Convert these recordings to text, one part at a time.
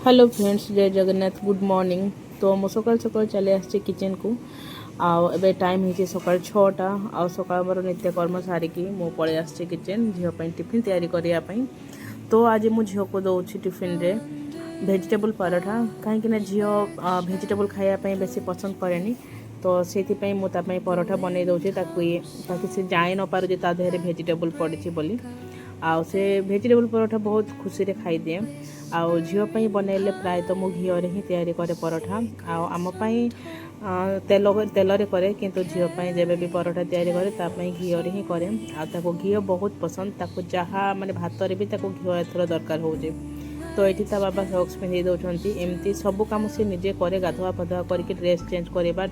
Hello friends, जय Jagannath, good morning. तो मु सकाल सकाल चले आसचे किचन को। आबे टाइम है सकाल 6टा। आ सकाल मोर नित्यकर्म सारिकी मु पळे आसचे किचन झील ପାଇଁ टिफिन तैयारी करिया ପାଇଁ। तो आज मु झील को दउछि टिफिन रे वेजिटेबल पराठा, कहीं ना झील वेजिटेबल खाया ପାଇଁ बेसी पसंद करेनी। तो से मु ता ପାଇଁ पराठा बनै दउछि ताकि से जाए न पारु जे ता देहरे वेजिटेबल पड़िछि बोली। आउ से वेजिटेबल पराठा बहुत खुशी रे खाई दिए। आउ झील ପାଇଁ बनैले प्राय तो मु घी रे ही तैयारी करे पराठा। आउ आम ପାଇଁ तेल रे करे, किंतु झील ପାଇଁ जेबे भी पराठा तैयारी करे ता ପାଇଁ घी रे ही करे। आ ताको घी बहुत पसंद, ताको जहा माने भात रे भी ताको घी एथर दरकार होजे। तो ये ता बाबा सॉक्स पिंधि दउछंती। एमती सब काम से निजे करे, गाधुआ पाधुआ करके ड्रेस चेंज करवा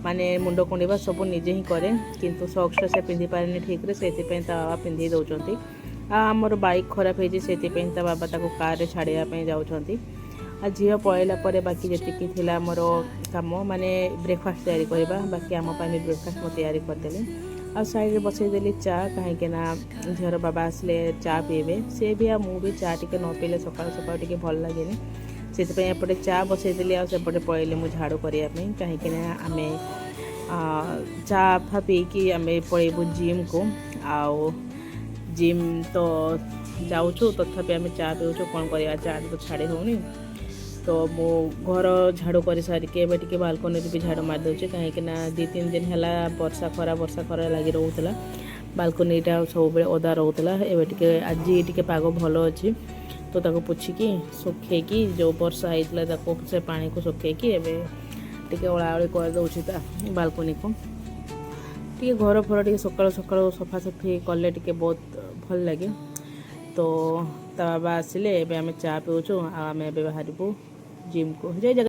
माने मुंड कुंडा सब निजे ही करे, किंतु सॉक्स से पिंधि पारेनी ठीक रे, से बाबा पिंधि दउछंती। आमर बाइक खराब है, से बाबा ताको कार रे छाड़िया जाउछंती। आ झील पळैला परे बाकी जेतिकी थिला मोर काम माने ब्रेकफास्ट तैयारी करबा, बाकी आम भी ब्रेकफास्ट मो तैयारी करदेली। आ साइड रे बसैदेली चा, कहीं ना झील बाबा आसले चा पीबे। से भी आ मु भी चा टिके न पीले सकाळ सकाळ टिके भल लागेनी, से एपटे चा बसैदेली। आ सेपटे पळैले मु झाड़ू करिया ପାଇଁ, कहीं ना आमे चा फा पीकी आमे पळैबु जिम को। आउ जिम तो जाऊँ, तथापि आम चा पीऊँ, कौन करवा, चा तो छाड़ी होनी। तो मो घर झाड़ू कर सारिके एबे टिके बालकनी भी झाड़ू मार दूचे, कहीं 2-3 दिन है वर्षा खरा लगी रोला। बालकनीटा सब बेले ओदा रोला। एबे टिके आज टिके पाग भल अच्छी, तो ताको पोछिकी सुखेकी जो वर्षा होता से पानी को सुखेकी एबे टिके ओलाओली कर दउछि ता बालकनी को। टिके घर फर टिके सकाळ सकाळ सफासफी कले टिके बहुत भल लगे। तो ता बाबा आसिले एबे आमे चा पीऊँ, आमे एबे बाहरिबु जिम को। जय जगन्नाथ।